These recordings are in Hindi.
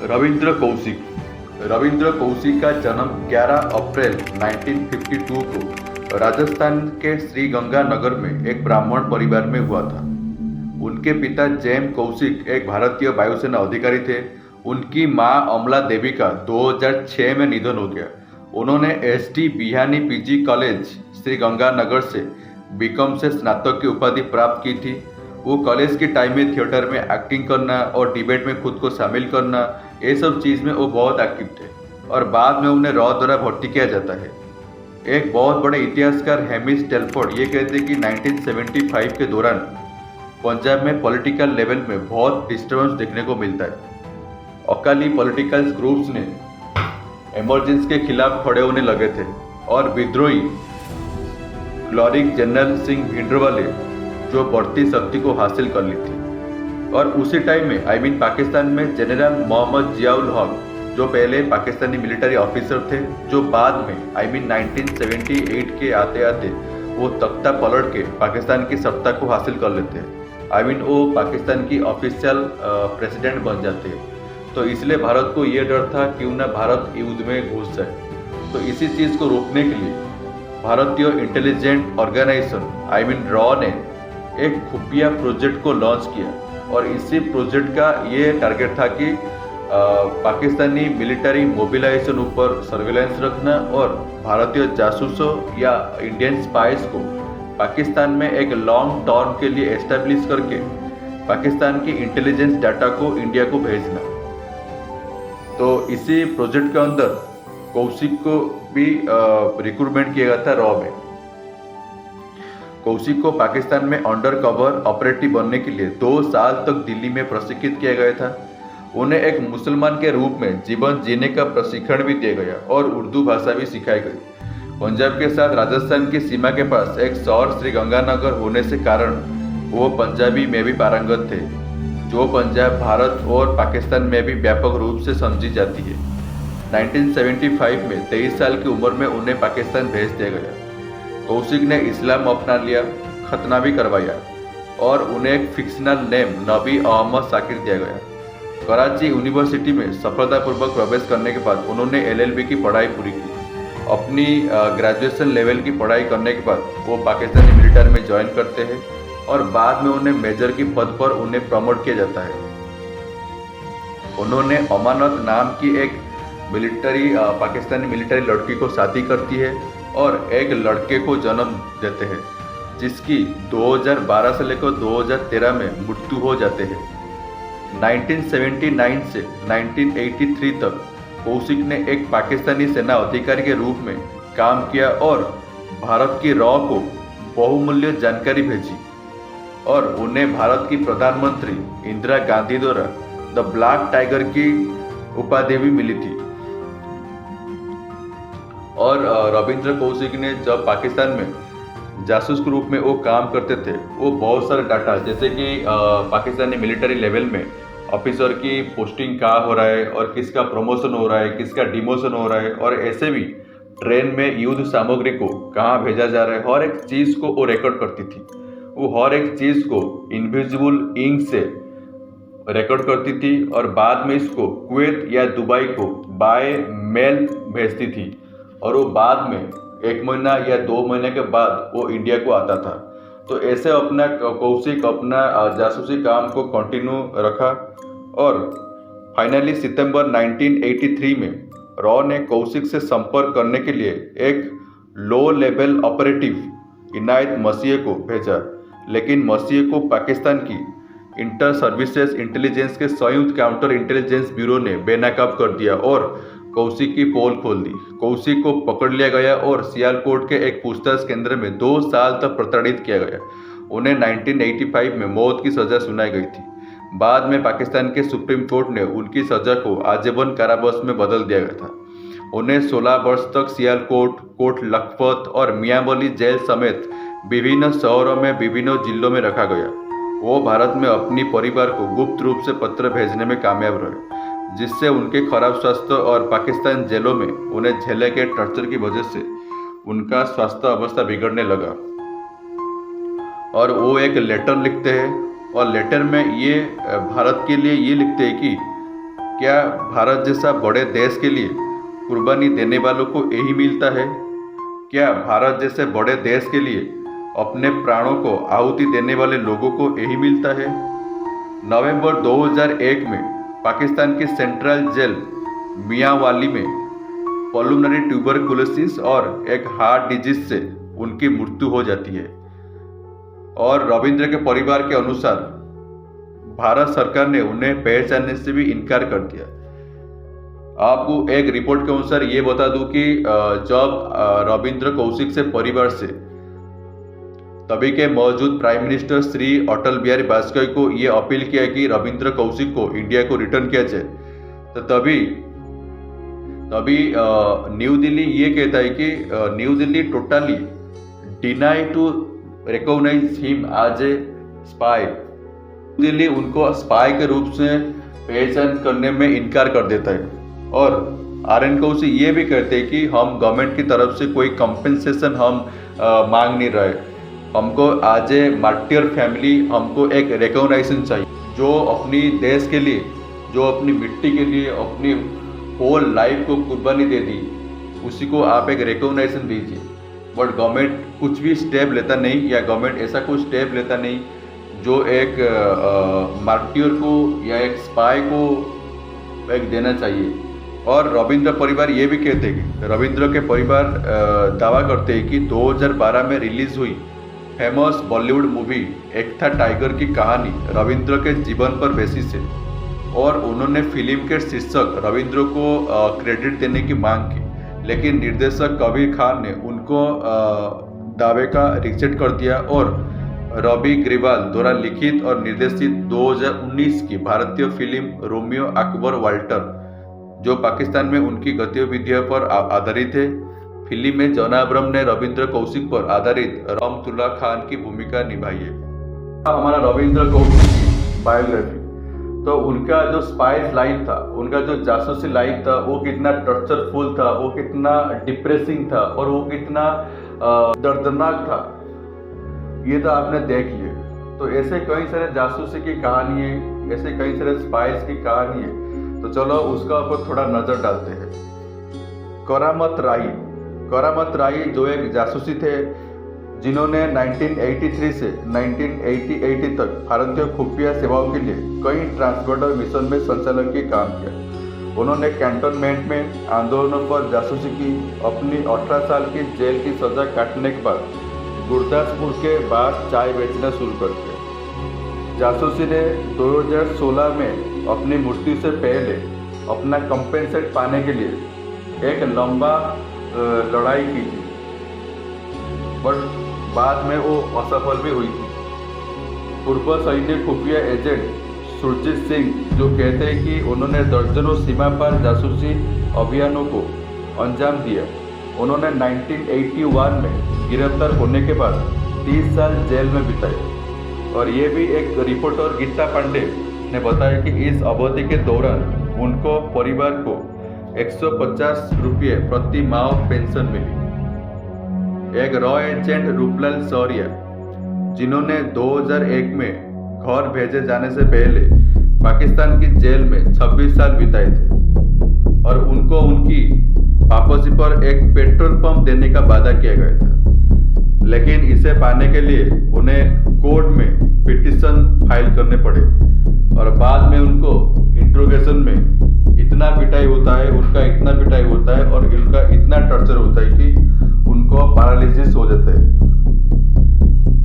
रविंद्र कौशिक। रविंद्र कौशिक का जन्म 11 अप्रैल 1952 को राजस्थान के श्रीगंगानगर में एक ब्राह्मण परिवार में हुआ था। उनके पिता जेम कौशिक एक भारतीय वायुसेना अधिकारी थे। उनकी मां अमला देवी का 2006 में निधन हो गया। उन्होंने एसडी बिहानी पीजी कॉलेज श्रीगंगानगर से बीकॉम से स्नातक की उपाधि प्राप्त की थी। वो कॉलेज के टाइम में थिएटर में एक्टिंग करना और डिबेट में खुद को शामिल करना, ये सब चीज़ में वो बहुत एक्टिव थे और बाद में उन्हें रॉ द्वारा भर्ती किया जाता है। एक बहुत बड़े इतिहासकार हेमिस टेलफोर्ड ये कहते हैं कि 1975 के दौरान पंजाब में पॉलिटिकल लेवल में बहुत डिस्टर्बेंस देखने को मिलता है। अकाली पॉलिटिकल ग्रुप्स ने इमरजेंसी के खिलाफ खड़े होने लगे थे और विद्रोही क्लर्क जनरल सिंह भिंडरवाले जो बढ़ती शक्ति को हासिल कर ली थी। और उसी टाइम में पाकिस्तान में जनरल मोहम्मद जियाउल हक जो पहले पाकिस्तानी मिलिट्री ऑफिसर थे, जो बाद में 1978 के आते आते वो तख्ता पलट के पाकिस्तान की सत्ता को हासिल कर लेते हैं। वो पाकिस्तान की ऑफिशियल प्रेसिडेंट बन जाते हैं। तो इसलिए भारत को ये डर था क्यों ना भारत युद्ध में घुस जाए। तो इसी चीज़ को रोकने के लिए भारतीय इंटेलिजेंट ऑर्गेनाइजेशन रॉ ने एक खुफिया प्रोजेक्ट को लॉन्च किया और इसी प्रोजेक्ट का ये टारगेट था कि पाकिस्तानी मिलिट्री मोबिलाइजेशन ऊपर सर्विलेंस रखना और भारतीय जासूसों या इंडियन स्पाइस को पाकिस्तान में एक लॉन्ग टर्म के लिए एस्टेब्लिश करके पाकिस्तान की इंटेलिजेंस डाटा को इंडिया को भेजना। तो इसी प्रोजेक्ट के अंदर कौशिक को भी रिक्रूटमेंट किया गया था रॉ में। कौशिक को पाकिस्तान में अंडर कवर ऑपरेटिव बनने के लिए 2 साल तक दिल्ली में प्रशिक्षित किया गया था। उन्हें एक मुसलमान के रूप में जीवन जीने का प्रशिक्षण भी दिया गया और उर्दू भाषा भी सिखाई गई। पंजाब के साथ राजस्थान की सीमा के पास एक शहर श्रीगंगानगर होने से कारण वो पंजाबी में भी पारंगत थे, जो पंजाब भारत और पाकिस्तान में भी व्यापक रूप से समझी जाती है। 1975 में 23 साल की उम्र में उन्हें पाकिस्तान भेज दिया गया। कौशिक ने इस्लाम अपना लिया, खतना भी करवाया और उन्हें एक फिक्शनल नेम नबी अहमद साकिर दिया गया। कराची यूनिवर्सिटी में सफलतापूर्वक प्रवेश करने के बाद उन्होंने एलएलबी की पढ़ाई पूरी की। अपनी ग्रेजुएशन लेवल की पढ़ाई करने के बाद वो पाकिस्तानी मिलिट्री में ज्वाइन करते हैं और बाद में उन्हें मेजर की पद पर उन्हें प्रमोट किया जाता है। उन्होंने अमानत नाम की एक पाकिस्तानी मिलिट्री लड़की को शादी करती है और एक लड़के को जन्म देते हैं, जिसकी 2012 से लेकर 2013 में मृत्यु हो जाते हैं। 1979 से 1983 तक कौशिक ने एक पाकिस्तानी सेना अधिकारी के रूप में काम किया और भारत की रॉ को बहुमूल्य जानकारी भेजी और उन्हें भारत की प्रधानमंत्री इंदिरा गांधी द्वारा द ब्लैक टाइगर की उपाधि भी मिली थी। और रविंद्र कौशिक ने जब पाकिस्तान में जासूस के रूप में वो काम करते थे, वो बहुत सारे डाटा जैसे कि पाकिस्तानी मिलिट्री लेवल में ऑफिसर की पोस्टिंग कहाँ हो रहा है और किसका प्रमोशन हो रहा है, किसका डिमोशन हो रहा है, और ऐसे भी ट्रेन में युद्ध सामग्री को कहाँ भेजा जा रहा है, हर एक चीज़ को वो रिकॉर्ड करती थी। वो हर एक चीज़ को इनविजिबल इंक से रिकॉर्ड करती थी और बाद में इसको कुवैत या दुबई को बाय मेल भेजती थी और वो बाद में 1 महीना या 2 महीने के बाद वो इंडिया को आता था। तो ऐसे अपना कौशिक अपना जासूसी काम को कंटिन्यू रखा और फाइनली सितंबर 1983 में रॉ ने कौशिक से संपर्क करने के लिए एक लो लेवल ऑपरेटिव इनायत मसीह को भेजा, लेकिन मसीह को पाकिस्तान की इंटर सर्विसेज इंटेलिजेंस के संयुक्त काउंटर इंटेलिजेंस ब्यूरो ने बेनकाब कर दिया और कौशिक की पोल खोल दी। कौशिक को पकड़ लिया गया और सियालकोट के एक पूछताछ केंद्र में 2 साल तक प्रताड़ित किया गया। उन्हें 1985 में मौत की सजा सुनाई गई थी। बाद में पाकिस्तान के सुप्रीम कोर्ट ने उनकी सजा को आजीवन कारावास में बदल दिया गया था। उन्हें 16 वर्ष तक सियालकोट, कोट लखपत और मियांवली जेल समेत विभिन्न शहरों में विभिन्न जिलों में रखा गया। वो भारत में अपनी परिवार को गुप्त रूप से पत्र भेजने में कामयाब रहे, जिससे उनके खराब स्वास्थ्य और पाकिस्तान जेलों में उन्हें झेले के टॉर्चर की वजह से उनका स्वास्थ्य अवस्था बिगड़ने लगा। और वो एक लेटर लिखते हैं और लेटर में ये भारत के लिए ये लिखते हैं कि क्या भारत जैसा बड़े देश के लिए कुर्बानी देने वालों को यही मिलता है? क्या भारत जैसे बड़े देश के लिए अपने प्राणों को आहुति देने वाले लोगों को यही मिलता है? नवंबर 2001 में पाकिस्तान की सेंट्रल जेल मियांवाली में पल्मोनरी ट्यूबरकुलोसिस और एक हार्ट डिजीज से उनकी मृत्यु हो जाती है। और रविंद्र के परिवार के अनुसार भारत सरकार ने उन्हें पहचानने से भी इनकार कर दिया। आपको एक रिपोर्ट के अनुसार ये बता दूं कि जब रविंद्र कौशिक से परिवार से तभी के मौजूद प्राइम मिनिस्टर श्री अटल बिहारी वाजपेयी को ये अपील किया कि रविंद्र कौशिक को इंडिया को रिटर्न किया जाए, तो तभी न्यू दिल्ली ये कहता है कि New Delhi totally deny to recognise him as a spy. Delhi उनको स्पाई के रूप से पहचान करने में इनकार कर देता है। और RN कौशिक ये भी कहते हैं कि हम गवर्नमेंट की तरफ से कोई कंपेंसेशन हम मांग नहीं रहे, हमको एज ए मार्टियर फैमिली हमको एक रिकॉग्नाइजेशन चाहिए। जो अपनी देश के लिए, जो अपनी मिट्टी के लिए अपनी होल लाइफ को कुर्बानी दे दी, उसी को आप एक रिकॉग्नाइजेशन दीजिए। बट गवर्नमेंट कुछ भी स्टेप लेता नहीं, या गवर्नमेंट ऐसा कोई स्टेप लेता नहीं जो एक मार्टियर को या एक स्पाई को एक देना चाहिए। और रविंद्र परिवार ये भी कहते हैं कि रविंद्र के परिवार दावा करते हैं कि 2012 में रिलीज हुई फेमस बॉलीवुड मूवी एक था टाइगर की कहानी रविंद्र के जीवन पर बेसिस है, और उन्होंने फिल्म के शीर्षक रविंद्र को क्रेडिट देने की मांग की, लेकिन निर्देशक कबीर खान ने उनको दावे का रिजेक्ट कर दिया। और रवि ग्रेवाल द्वारा लिखित और निर्देशित 2019 की भारतीय फिल्म रोमियो अकबर वाल्टर, जो पाकिस्तान में उनकी गतिविधियों पर आधारित है, फिल्म में जॉन अब्राहम ने रविंद्र कौशिक पर आधारित रहमतुल्लाह खान की भूमिका निभाई है। हमारा रविंद्र कौशिक की बायोग्राफी, तो उनका जो स्पाइस लाइफ था, उनका जो जासूसी लाइफ था, वो कितना टॉर्चरफुल था, वो कितना डिप्रेसिंग था, और वो कितना दर्दनाक था, ये तो आपने देख लिया। तो ऐसे कई सारे जासूसी की कहानी है, ऐसे कई सारे स्पाइस की कहानी है, तो चलो उसका ऊपर थोड़ा नजर डालते हैं। करामत राई जो एक जासूसी थे, जिन्होंने 1983 से 1980 तक भारतीय खुफिया सेवाओं के लिए कई ट्रांसबॉर्डर मिशन में संचालक की काम किया। उन्होंने कैंटोनमेंट में आंदोलनों पर जासूसी की। अपनी 18 साल की जेल की सजा काटने के बाद गुरदासपुर के बाद चाय बेचना शुरू कर दिया। जासूसी ने 2016 में अपनी मृत्यु से पहले अपना कंपेंसेट पाने के लिए एक लंबा लड़ाई की थी, बट बाद में वो असफल भी हुई थी। पूर्व सैनिक खुफिया एजेंट सुरजीत सिंह जो कहते हैं कि उन्होंने दर्जनों सीमा पार जासूसी अभियानों को अंजाम दिया। उन्होंने 1981 में गिरफ्तार होने के बाद 30 साल जेल में बिताए। और ये भी एक रिपोर्टर गीता पांडे ने बताया कि इस अवधि के दौरान उनको परिवार को 150 रुपये प्रति माह पेंशन मिली। एक रॉ एजेंट रूपलाल सौरिया, जिन्होंने 2001 में घर भेजे जाने से पहले पाकिस्तान की जेल में 26 साल बिताए थे, और उनको उनकी वापसी पर एक पेट्रोल पंप देने का वादा किया गया था, लेकिन इसे पाने के लिए उन्हें कोर्ट में पिटीशन फाइल करने पड़े। और बाद में उनको इंट्रोगेशन में इतना पिटाई होता है, उनका इतना पिटाई होता है, और इनका इतना टॉर्चर होता है कि उनको पैरालिसिस हो जाता है।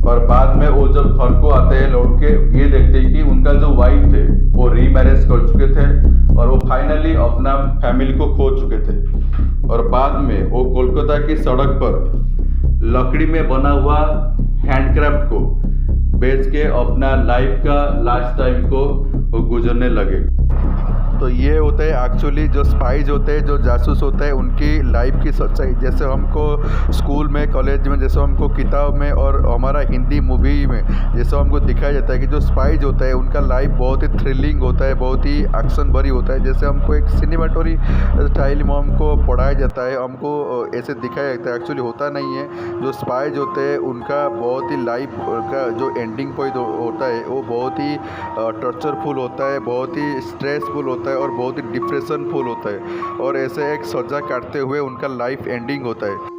और बाद में वो जब घर को आते हैं लौट के, ये देखते हैं कि उनका जो वाइफ थे वो रीमैरिज कर चुके थे, और वो फाइनली अपना फैमिली को खो चुके थे। और बाद में वो कोलकाता की सड़क पर लकड़ी में बना हुआ हैंडक्राफ्ट को बेच के अपना लाइफ का लास्ट टाइम को गुजरने लगे। तो ये होता है एक्चुअली जो स्पाइज होते हैं, जो जासूस होते हैं, उनकी लाइफ की सच्चाई। जैसे हमको स्कूल में, कॉलेज में, जैसे हमको किताब में और हमारा हिंदी मूवी में जैसे हमको दिखाया जाता है कि जो स्पाइज होता है उनका लाइफ बहुत ही थ्रिलिंग होता है, बहुत ही एक्शन भरी होता है। जैसे हमको एक सिनेमाटोरी स्टाइल में हमको पढ़ाया जाता है, हमको ऐसे दिखाया जाता है, एक्चुअली होता नहीं है। जो स्पाइज होते हैं उनका बहुत ही लाइफ का जो एंडिंग पॉइंट होता है वो बहुत ही टॉर्चरफुल होता है, बहुत ही स्ट्रेसफुल होता है, होता है और बहुत ही डिप्रेशन फुल होता है और ऐसे एक सज़ा काटते हुए उनका लाइफ एंडिंग होता है।